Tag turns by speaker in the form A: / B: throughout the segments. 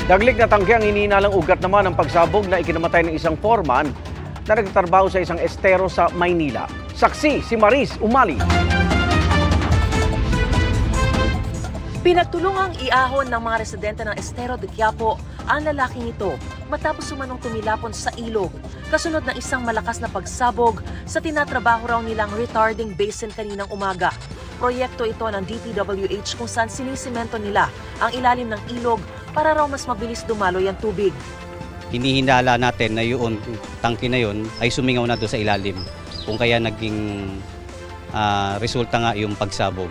A: Daglig na tangke ang ininalang ugat naman ng pagsabog na ikinamatay ng isang foreman na nagtatrabaho sa isang estero sa Maynila. Saksi si Maris Umali.
B: Pinagtulungang iahon ng mga residente ng Estero de Quiapo ang lalaking ito matapos sumanong tumilapon sa ilog kasunod ng isang malakas na pagsabog sa tinatrabaho raw nilang retarding basin kaninang umaga. Proyekto ito ng DPWH kung saan sinisemento nila ang ilalim ng ilog para raw mas mabilis dumaloy ang tubig.
C: Hinihinala natin na yung tangke na yun ay sumingaw na doon sa ilalim kung kaya naging resulta nga yung pagsabog.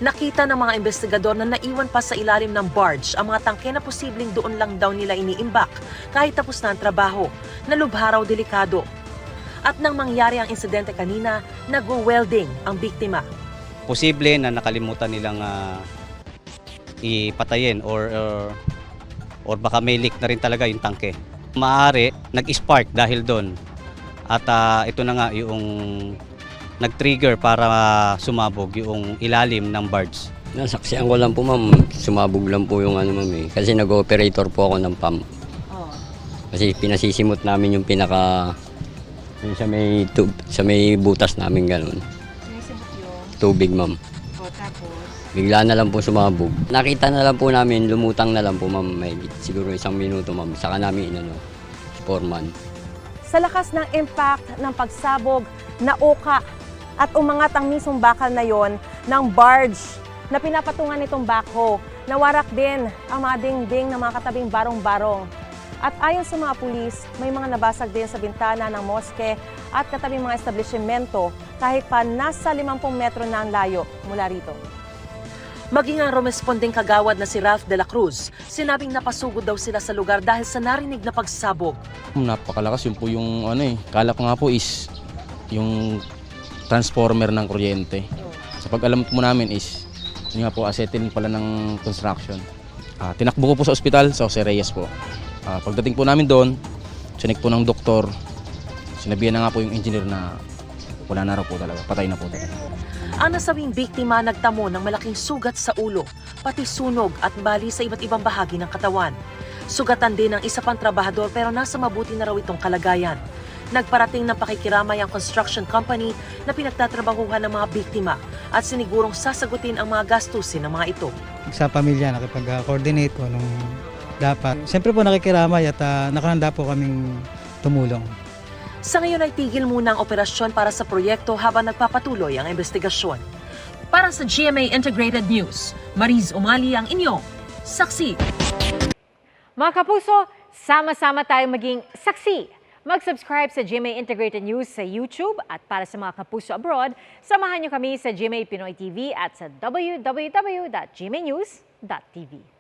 B: Nakita ng mga investigador na naiwan pa sa ilalim ng barge ang mga tangke na posibleng doon lang daw nila iniimbak kahit tapos na ang trabaho, na lubha raw delikado. At nang mangyari ang insidente kanina, nag-welding ang biktima.
C: Posible na nakalimutan nilang ipatayin or baka may leak na rin talaga yung tangke. Maaari nag-spark dahil doon at ito na nga yung nag-trigger para sumabog yung ilalim ng barge.
D: Nasaksihan ko lang po ma'am, sumabog lang po yung ma'am eh. Kasi nag-operator po ako ng pump. Kasi pinasisimot namin yung yung sa may butas namin gano'n. Tubig ma'am. Bigla na lang po sumabog. Nakita na lang po namin, lumutang na lang po ma'am. May siguro 1 minuto ma'am. Saka namin foreman.
E: Sa lakas ng impact ng pagsabog, nauka at umangat ang mismong bakal na yon ng barge na pinapatungan nitong backhoe. Nawarak din ang mga dingding ng mga katabing barong-barong. At ayon sa mga pulis, may mga nabasag din sa bintana ng moske at katabing mga establishmento kahit pa nasa 50 metro na ang layo mula rito.
B: Maging ang rumesponding kagawad na si Ralph de la Cruz, sinabing napasugod daw sila sa lugar dahil sa narinig na pagsabog.
F: Napakalakas yun po yung kala ko nga po is yung transformer ng kuryente. Sa pag-alam po namin is yun nga po acetylene pala ng construction. Tinakbo ko po sa ospital sa Jose Reyes po. Pagdating po namin doon, sinek po ng doktor, sinabihan na nga po yung engineer na wala na raw po talaga, patay na po talaga.
B: Ang nasawing biktima nagtamo ng malaking sugat sa ulo, pati sunog at bali sa iba't ibang bahagi ng katawan. Sugatan din ng isa pang trabahador pero nasa mabuti na raw itong kalagayan. Nagparating ng pakikiramay ang construction company na pinagtatrabahuhan ng mga biktima at sinigurong sasagutin ang mga gastusin ng mga ito.
G: Sa pamilya, nakipag-coordinate kung anong dapat. Siyempre po nakikiramay at nakahanda po kaming tumulong.
B: Sa ngayon ay tigil muna ang operasyon para sa proyekto habang nagpapatuloy ang investigasyon. Para sa GMA Integrated News, Maris Umali ang inyong saksi.
H: Mga kapuso, sama-sama tayong maging saksi. Mag-subscribe sa GMA Integrated News sa YouTube at para sa mga kapuso abroad, samahan niyo kami sa GMA Pinoy TV at sa www.gmanews.tv.